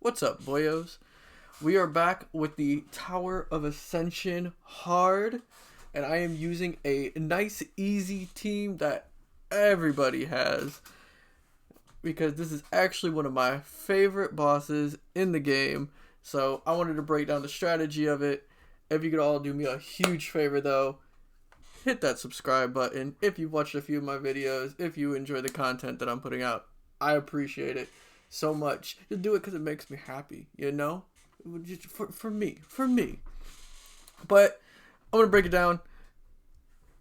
What's up, boyos? We are back with the Tower of Ascension Hard, and I am using a nice, easy team that everybody has because this is actually one of my favorite bosses in the game. So I wanted to break down the strategy of it. If you could all do me a huge favor, though, hit that subscribe button. If you've watched a few of my videos, if you enjoy the content that I'm putting out, I appreciate it so much. Just do it because it makes me happy, you know? Just for me. But I'm going to break it down.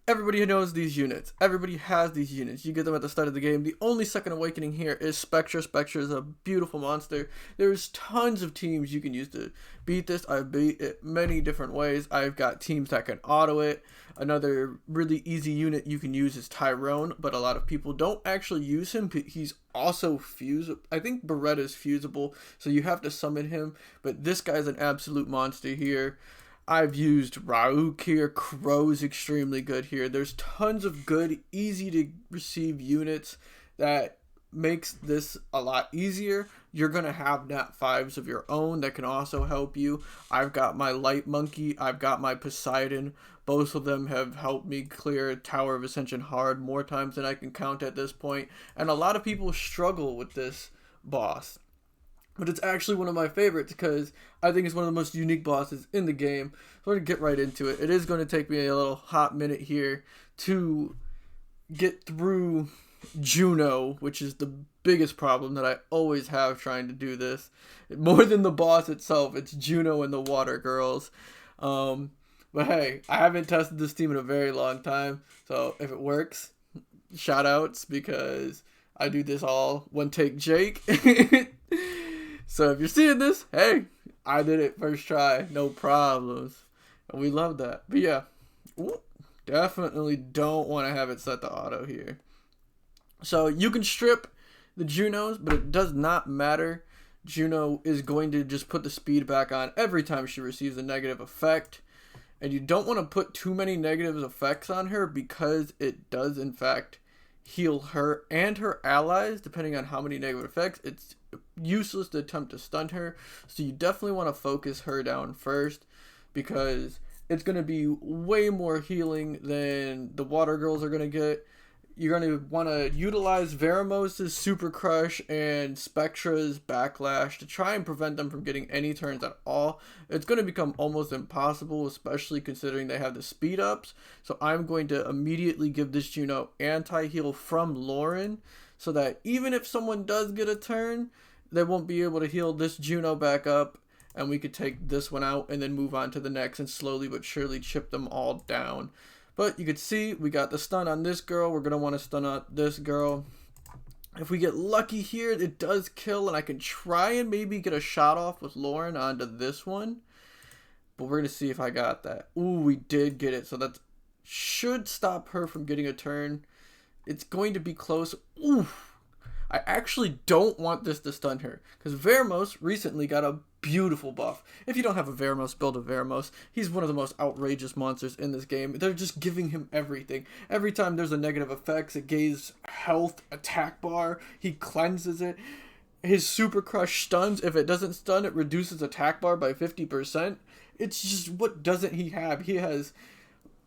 Everybody knows these units. Everybody has these units. You get them at the start of the game. The only second awakening here is Spectra. Spectra is a beautiful monster. There's tons of teams you can use to beat this. I've beat it many different ways. I've got teams that can auto it. Another really easy unit you can use is Tyrone, but a lot of people don't actually use him. He's also fusable. I think Beretta's fusable, so you have to summon him. But this guy's an absolute monster here. I've used Rauk here. Crow's extremely good here. There's tons of good, easy to receive units that makes this a lot easier. You're going to have Nat 5s of your own that can also help you. I've got my Light Monkey. I've got my Poseidon. Both of them have helped me clear Tower of Ascension Hard more times than I can count at this point. And a lot of people struggle with this boss. But it's actually one of my favorites because I think it's one of the most unique bosses in the game. So we're going to get right into it. It is going to take me a little hot minute here to get through Juno, which is the biggest problem that I always have trying to do this. More than the boss itself, it's Juno and the Water Girls. But hey, I haven't tested this team in a very long time. So if it works, shout outs because I do this all one take Jake. So if you're seeing this, hey, I did it first try, no problems. And we love that. But yeah, definitely don't want to have it set to auto here. So you can strip the Junos, but it does not matter. Juno is going to just put the speed back on every time she receives a negative effect. And you don't want to put too many negative effects on her because it does in fact heal her and her allies depending on how many negative effects. It's useless to attempt to stun her, so you definitely want to focus her down first because it's going to be way more healing than the Water Girls are going to get. You're going to want to utilize Veromos' Super Crush and Spectra's Backlash to try and prevent them from getting any turns at all. It's going to become almost impossible, especially considering they have the speed ups. So I'm going to immediately give this Juno anti-heal from Loren so that even if someone does get a turn, they won't be able to heal this Juno back up, and we could take this one out and then move on to the next and slowly but surely chip them all down. But you can see we got the stun on this girl. We're going to want to stun on this girl. If we get lucky here, it does kill, and I can try and maybe get a shot off with Loren onto this one. But we're going to see if I got that. Ooh, we did get it. So that should stop her from getting a turn. It's going to be close. Ooh, I actually don't want this to stun her because Veromos recently got a beautiful buff. If you don't have a Veromos, build a Veromos. He's one of the most outrageous monsters in this game. They're just giving him everything. Every time there's a negative effects, it gains health, attack bar. He cleanses it. His Super Crush stuns. If it doesn't stun, it reduces attack bar by 50%. It's just, what doesn't he have? He has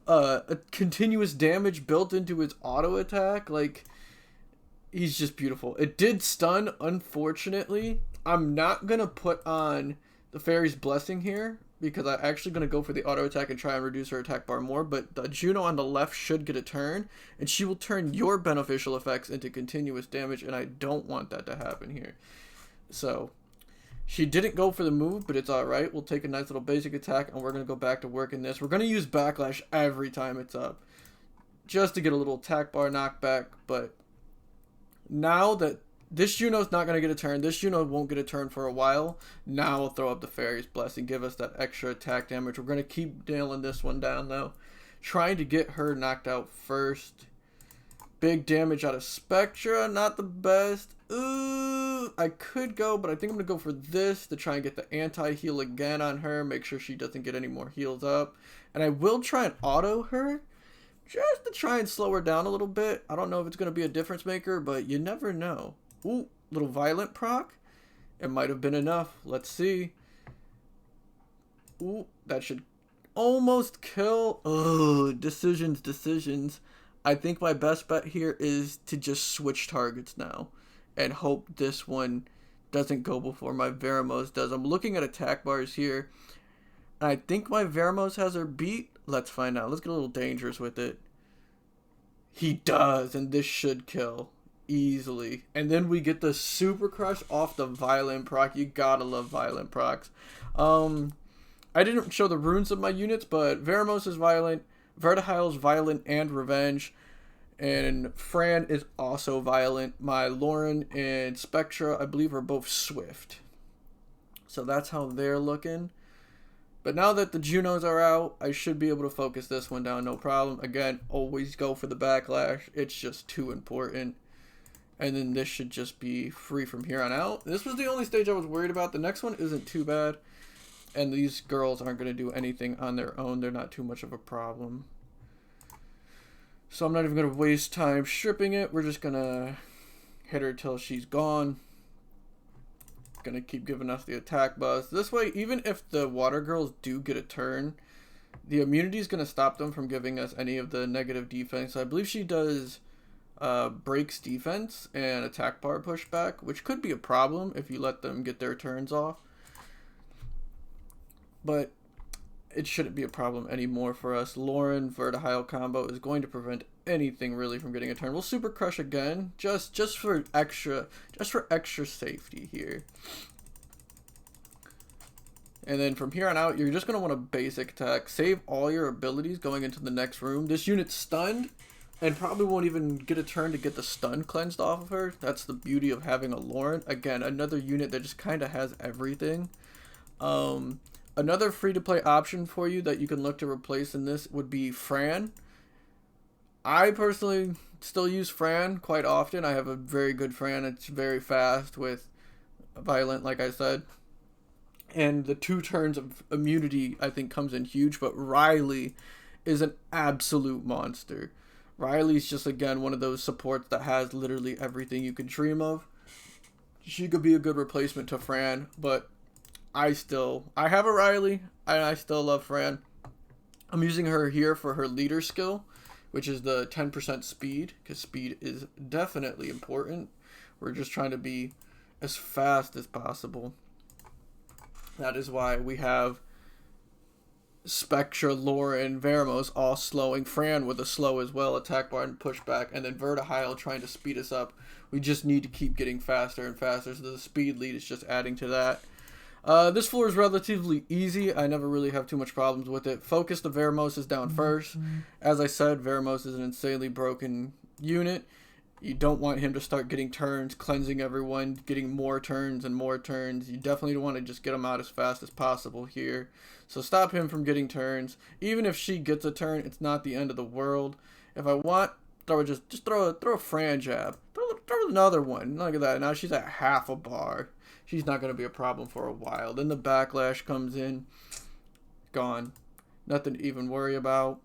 a continuous damage built into his auto attack. Like, he's just beautiful. It did stun, unfortunately. I'm not going to put on the Fairy's Blessing here because I'm actually going to go for the auto attack and try and reduce her attack bar more. But the Juno on the left should get a turn, and she will turn your beneficial effects into continuous damage, and I don't want that to happen here. So she didn't go for the move, but it's alright. We'll take a nice little basic attack, and we're going to go back to working this. We're going to use Backlash every time it's up just to get a little attack bar knockback, but now that this Juno's not going to get a turn, this Juno won't get a turn for a while, now I'll throw up the Fairy's Blessing, give us that extra attack damage. We're going to keep nailing this one down, though. Trying to get her knocked out first. Big damage out of Spectra, not the best. Ooh, I could go, but I think I'm going to go for this to try and get the anti-heal again on her, make sure she doesn't get any more heals up. And I will try and auto her, just to try and slow her down a little bit. I don't know if it's going to be a difference maker, but you never know. Ooh, little violent proc. It might have been enough. Let's see. Ooh, that should almost kill. Oh, decisions. I think my best bet here is to just switch targets now and hope this one doesn't go before my Veromos does. I'm looking at attack bars here. I think my Veromos has her beat. Let's find out. Let's get a little dangerous with it. He does, and this should kill easily. And then we get the Super Crush off the Violent proc. You gotta love Violent procs. I didn't show the runes of my units, but Veromos is Violent, Verdehile is Violent and Revenge, and Fran is also Violent. My Loren and Spectra, I believe, are both Swift. So that's how they're looking. But now that the Junos are out, I should be able to focus this one down, no problem. Again, always go for the backlash. It's just too important. And then this should just be free from here on out. This was the only stage I was worried about. The next one isn't too bad. And these girls aren't going to do anything on their own. They're not too much of a problem. So I'm not even going to waste time stripping it. We're just going to hit her till she's gone. Going to keep giving us the attack buzz. This way, even if the water girls do get a turn, the immunity is going to stop them from giving us any of the negative defense. I believe she does breaks defense and attack bar pushback, which could be a problem if you let them get their turns off. But it shouldn't be a problem anymore for us. Loren Verdehile combo is going to prevent anything really from getting a turn. We'll Super Crush again, just for extra safety here. And then from here on out, you're just going to want a basic attack. Save all your abilities going into the next room. This unit's stunned and probably won't even get a turn to get the stun cleansed off of her. That's the beauty of having a Loren. Again, another unit that just kind of has everything. Another free-to-play option for you that you can look to replace in this would be Fran. I personally still use Fran quite often. I have a very good Fran. It's very fast with Violent, like I said. And the 2 turns of immunity, I think, comes in huge. But Riley is an absolute monster. Riley's just, again, one of those supports that has literally everything you could dream of. She could be a good replacement to Fran, but I have a Riley, and I still love Fran. I'm using her here for her leader skill, which is the 10% speed, because speed is definitely important. We're just trying to be as fast as possible. That is why we have Spectra, Loren, Veromos all slowing. Fran with a slow as well, attack bar and pushback, and then Verdehile trying to speed us up. We just need to keep getting faster and faster, so the speed lead is just adding to that. This floor is relatively easy. I never really have too much problems with it. Focus the Veromos is down first. As I said, Veromos is an insanely broken unit. You don't want him to start getting turns, cleansing everyone, getting more turns and more turns. You definitely want to just get him out as fast as possible here. So stop him from getting turns. Even if she gets a turn, it's not the end of the world. If I want, just throw a Fran jab. Throw another one. Look at that. Now she's at half a bar. She's not going to be a problem for a while. Then the backlash comes in. Gone. Nothing to even worry about.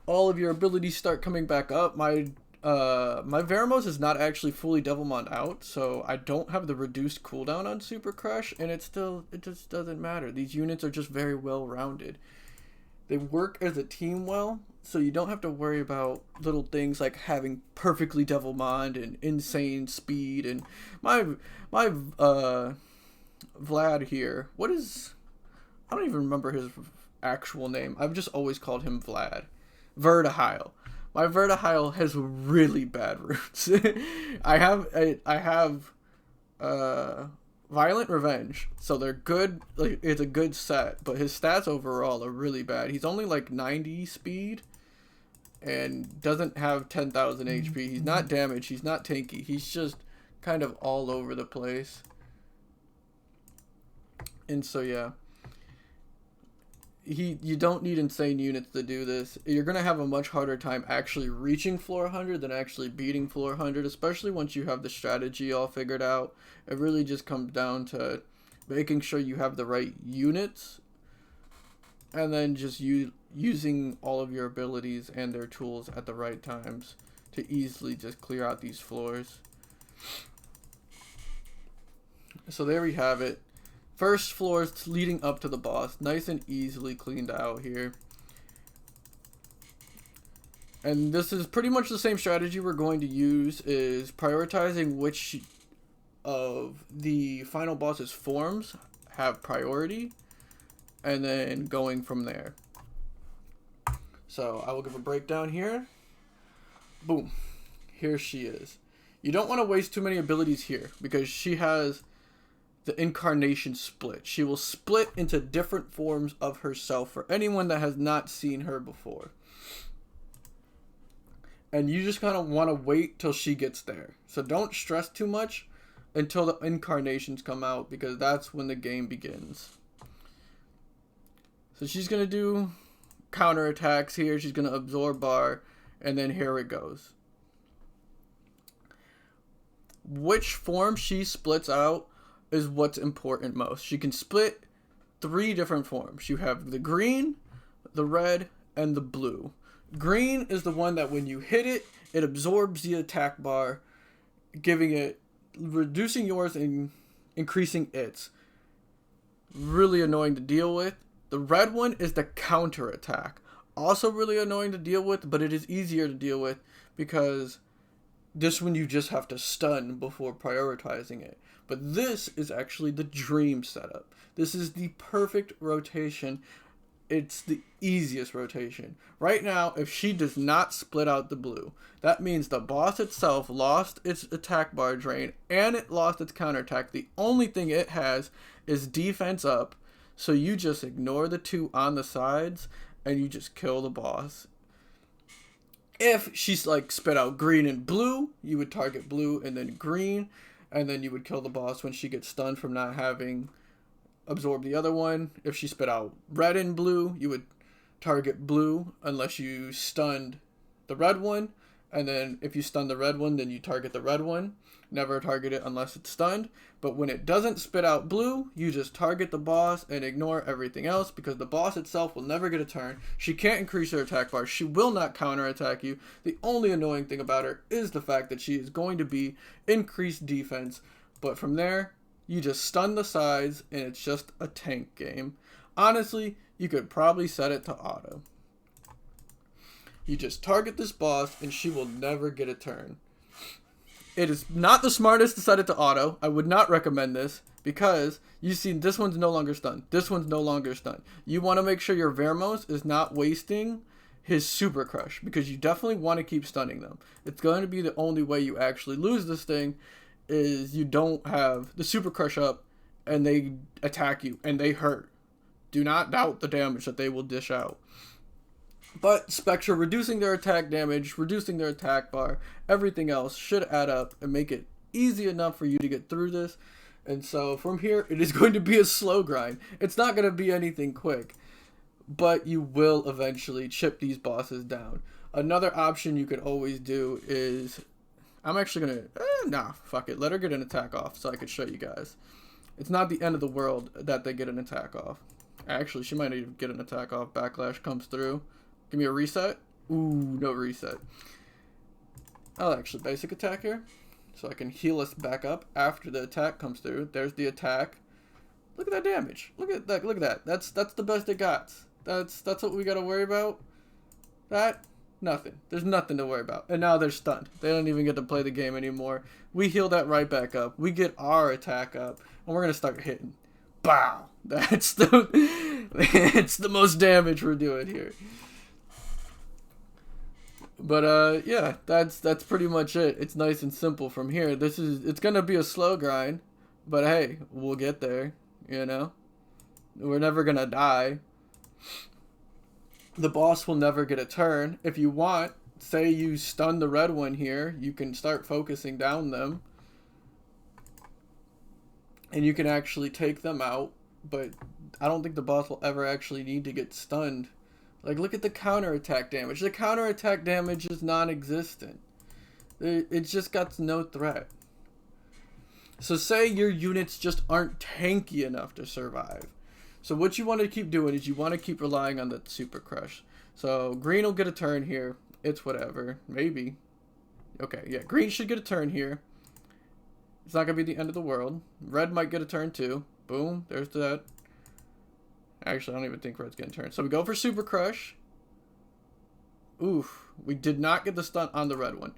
All of your abilities start coming back up. My Veromos is not actually fully Devilmond out, so I don't have the reduced cooldown on Super Crush, and it just doesn't matter. These units are just very well rounded. They work as a team well, so you don't have to worry about little things like having perfectly Devilmond and insane speed. And my Vlad here, I don't even remember his actual name. I've just always called him Vlad. Verdehile. My Verdehile has really bad roots. I have Violent Revenge, so they're good. Like, it's a good set, but his stats overall are really bad. He's only like 90 speed and doesn't have 10,000 HP. He's not damaged. He's not tanky. He's just kind of all over the place. And so yeah, you don't need insane units to do this. You're gonna have a much harder time actually reaching floor 100 than actually beating floor 100, especially once you have the strategy all figured out. It really just comes down to making sure you have the right units, and then just using all of your abilities and their tools at the right times to easily just clear out these floors. So there we have it. First floor is leading up to the boss. Nice and easily cleaned out here. And this is pretty much the same strategy we're going to use, is prioritizing which of the final boss's forms have priority, and then going from there. So I will give a breakdown here. Boom. Here she is. You don't want to waste too many abilities here, because she has the incarnation split. She will split into different forms of herself for anyone that has not seen her before. And you just kind of want to wait till she gets there. So don't stress too much until the incarnations come out, because that's when the game begins. So she's going to do counter attacks here. She's going to absorb bar, and then here it goes. Which form she splits out is what's important most. She can split 3 different forms. You have the green, the red, and the blue. Green is the one that when you hit it, it absorbs the attack bar, reducing yours and increasing its. Really annoying to deal with. The red one is the counter attack. Also really annoying to deal with, but it is easier to deal with because this one you just have to stun before prioritizing it. But this is actually the dream setup. This is the perfect rotation. It's the easiest rotation. Right now, if she does not split out the blue, that means the boss itself lost its attack bar drain and it lost its counterattack. The only thing it has is defense up, so you just ignore the 2 on the sides and you just kill the boss. If she's like spit out green and blue, you would target blue and then green, and then you would kill the boss when she gets stunned from not having absorb the other one. If she spit out red and blue, you would target blue unless you stunned the red one, and then if you stun the red one, then you target the red one. Never target it unless it's stunned. But when it doesn't spit out blue, you just target the boss and ignore everything else, because the boss itself will never get a turn. She can't increase her attack bar. She will not counterattack you. The only annoying thing about her is the fact that she is going to be increased defense, but from there you just stun the sides, and it's just a tank game. Honestly, you could probably set it to auto. You just target this boss, and she will never get a turn. It is not the smartest to set it to auto. I would not recommend this, because you see this one's no longer stunned. This one's no longer stunned. You want to make sure your Veromos is not wasting his super crush, because you definitely want to keep stunning them. It's going to be the only way you actually lose this thing, is you don't have the super crush up and they attack you and they hurt. Do not doubt the damage that they will dish out. But Spectra reducing their attack damage, reducing their attack bar, everything else should add up and make it easy enough for you to get through this. And so from here, it is going to be a slow grind. It's not going to be anything quick, but you will eventually chip these bosses down. Another option you could always do is, I'm actually going to, fuck it. Let her get an attack off so I could show you guys. It's not the end of the world that they get an attack off. Actually, she might even get an attack off. Backlash comes through. Give me a reset. Ooh, no reset. I'll actually basic attack here, so I can heal us back up after the attack comes through. There's the attack. Look at that damage. Look at that. Look at that. That's the best it got. That's what we got to worry about. That, nothing. There's nothing to worry about. And now they're stunned. They don't even get to play the game anymore. We heal that right back up. We get our attack up, and we're gonna start hitting. Bow. That's it's the most damage we're doing here. But yeah, that's pretty much it. It's nice and simple from here. It's gonna be a slow grind, but hey, we'll get there. You know, we're never gonna die. The boss will never get a turn. If you want, say you stun the red one here, you can start focusing down them, and you can actually take them out. But I don't think the boss will ever actually need to get stunned. Like, look at the counterattack damage. The counterattack damage is non-existent. It's just got no threat. So say your units just aren't tanky enough to survive. So what you want to keep doing is you want to keep relying on the super crush. So green will get a turn here. It's whatever. Maybe. Okay, yeah. Green should get a turn here. It's not going to be the end of the world. Red might get a turn too. Boom. There's that. Actually, I don't even think red's getting turned. So we go for Super Crush. Oof. We did not get the stun on the red one.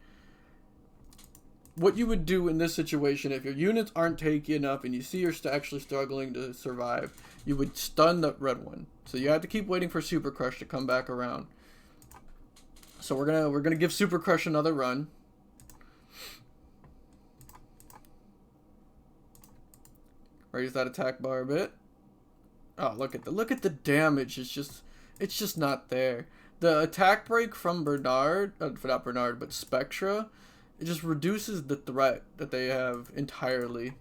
What you would do in this situation, if your units aren't tanky enough and you see you're actually struggling to survive, you would stun the red one. So you have to keep waiting for Super Crush to come back around. So we're gonna give Super Crush another run. Raise that attack bar a bit. Oh, look at the damage. It's just not there. The attack break from not Bernard, but Spectra, it just reduces the threat that they have entirely.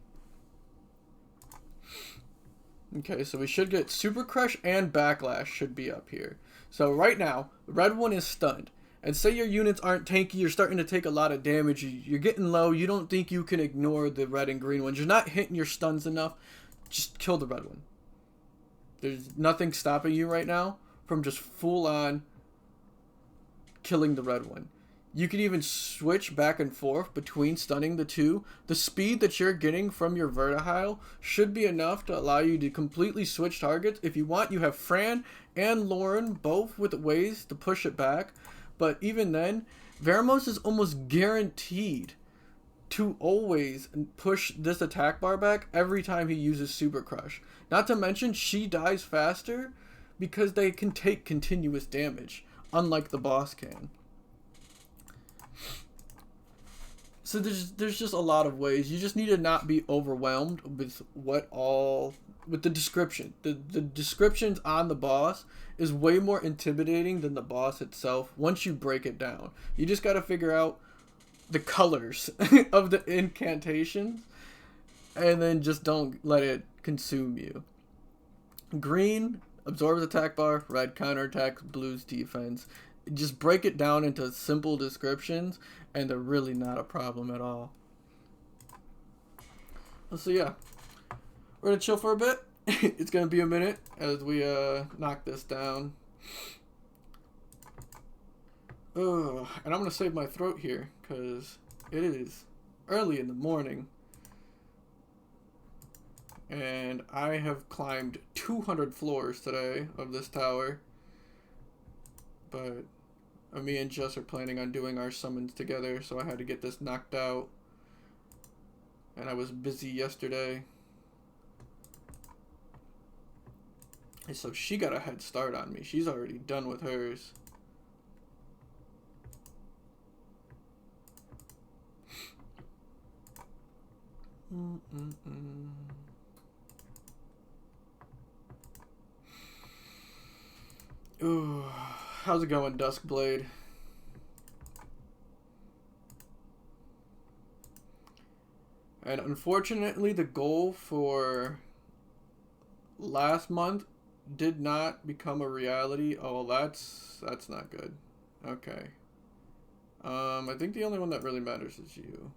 Okay, so we should get Super Crush and Backlash should be up here. So right now, the red one is stunned. And say your units aren't tanky, you're starting to take a lot of damage, you're getting low, you don't think you can ignore the red and green ones, you're not hitting your stuns enough, just kill the red one. There's nothing stopping you right now from just full on killing the red one. You can even switch back and forth between stunning the two. The speed that you're getting from your Verdehile should be enough to allow you to completely switch targets. If you want, you have Fran and Loren both with ways to push it back. But even then, Veromos is almost guaranteed to always push this attack bar back every time he uses Super Crush. Not to mention, she dies faster because they can take continuous damage, unlike the boss can. So there's just a lot of ways. You just need to not be overwhelmed with with the description. The descriptions on the boss is way more intimidating than the boss itself once you break it down. You just got to figure out the colors of the incantations and then just don't let it consume you. Green absorbs attack bar, red counterattacks, blue's defense. Just break it down into simple descriptions and they're really not a problem at all. So yeah, we're gonna chill for a bit. It's gonna be a minute as we knock this down. And I'm gonna save my throat here because it is early in the morning and I have climbed 200 floors today of this tower, but me and Jess are planning on doing our summons together, so I had to get this knocked out. And I was busy yesterday. And so she got a head start on me. She's already done with hers. Ooh. How's it going, Duskblade? And unfortunately, the goal for last month did not become a reality. Oh, that's not good. Okay. I think the only one that really matters is you.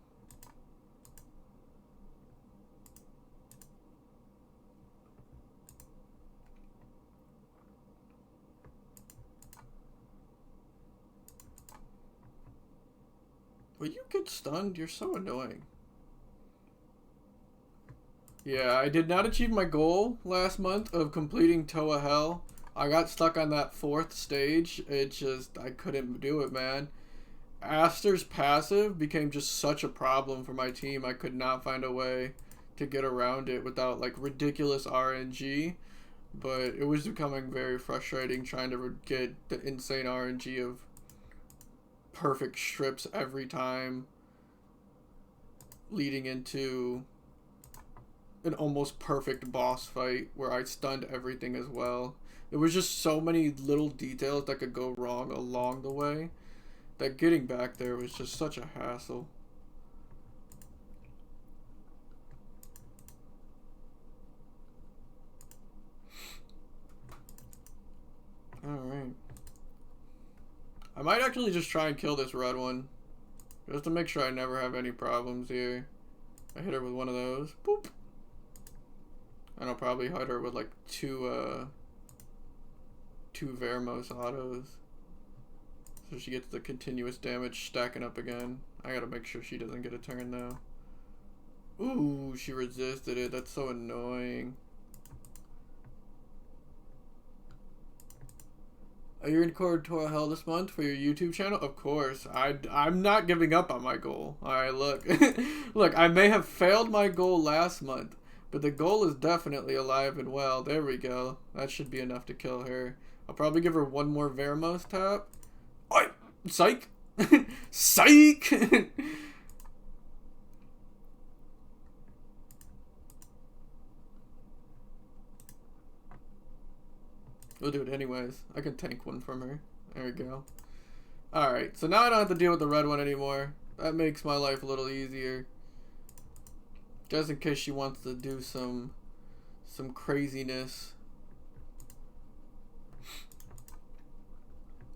Will you get stunned? You're so annoying. Yeah, I did not achieve my goal last month of completing Toah Hell. I got stuck on that 4th stage. I couldn't do it, man. Aster's passive became just such a problem for my team. I could not find a way to get around it without like ridiculous RNG. But it was becoming very frustrating trying to get the insane RNG of perfect strips every time, leading into an almost perfect boss fight where I stunned everything as well. There was just so many little details that could go wrong along the way that getting back there was just such a hassle. Alright. I might actually just try and kill this red one, just to make sure I never have any problems here. I hit her with one of those. Boop. And I'll probably hit her with like two Veromos autos. So she gets the continuous damage stacking up again. I gotta make sure she doesn't get a turn though. Ooh, she resisted it. That's so annoying. Are you recording Toah Hell this month for your YouTube channel? Of course. I'm not giving up on my goal. Alright, look. Look, I may have failed my goal last month, but the goal is definitely alive and well. There we go. That should be enough to kill her. I'll probably give her one more Veromos tap. Oi! Psych! Psych! We'll do it anyways. I can tank one from her. There we go. Alright, so now I don't have to deal with the red one anymore. That makes my life a little easier. Just in case she wants to do some craziness.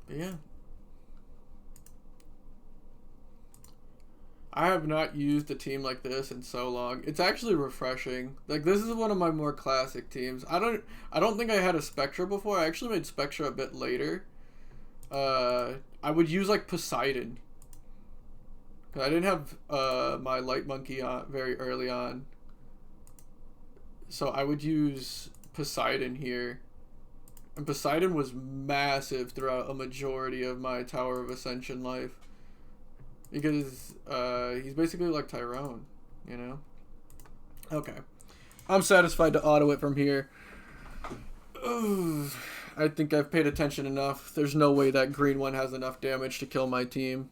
But yeah. I have not used a team like this in so long. It's actually refreshing. Like, this is one of my more classic teams. I don't think I had a Spectra before. I actually made Spectra a bit later. I would use like Poseidon. I didn't have my light monkey on very early on. So I would use Poseidon here. And Poseidon was massive throughout a majority of my Tower of Ascension life. Because he's basically like Tyrone, you know? Okay. I'm satisfied to auto it from here. Ugh. I think I've paid attention enough. There's no way that green one has enough damage to kill my team.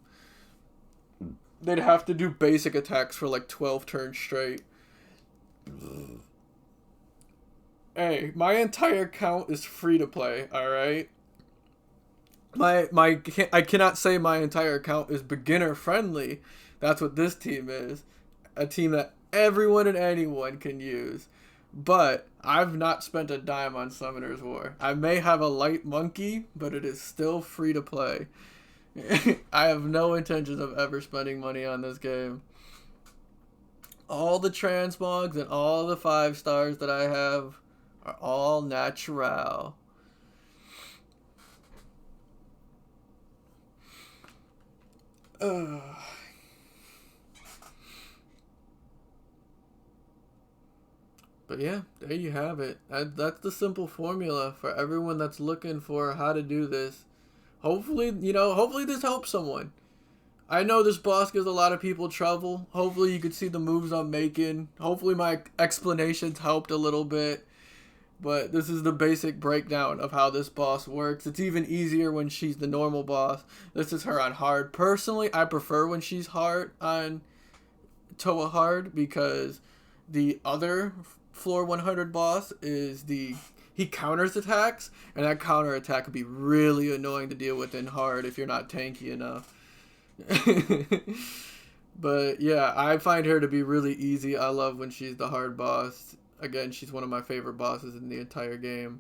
They'd have to do basic attacks for like 12 turns straight. Ugh. Hey, my entire account is free to play, alright? I cannot say my entire account is beginner friendly. That's what this team is. A team that everyone and anyone can use. But I've not spent a dime on Summoner's War. I may have a light monkey, but it is still free to play. I have no intentions of ever spending money on this game. All the transmogs and all the 5 stars that I have are all natural. But yeah, there you have it. That's the simple formula for everyone that's looking for how to do this. Hopefully, hopefully this helps someone. I know this boss gives a lot of people trouble. Hopefully you could see the moves I'm making. Hopefully my explanations helped a little bit. But this is the basic breakdown of how this boss works. It's even easier when she's the normal boss. This is her on hard. Personally, I prefer when she's hard on Toah Hard because the other floor 100 boss is he counters attacks, and that counter attack would be really annoying to deal with in hard if you're not tanky enough. But yeah, I find her to be really easy. I love when she's the hard boss. Again, she's one of my favorite bosses in the entire game.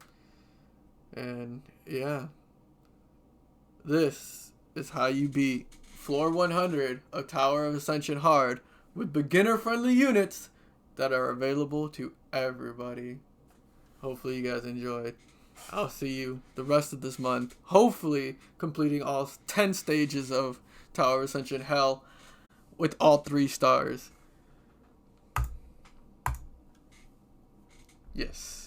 And yeah, this is how you beat floor 100 of Tower of Ascension Hard with beginner-friendly units that are available to everybody. Hopefully you guys enjoyed. I'll see you the rest of this month, hopefully completing all 10 stages of Tower of Ascension Hell with all 3 stars. Yes.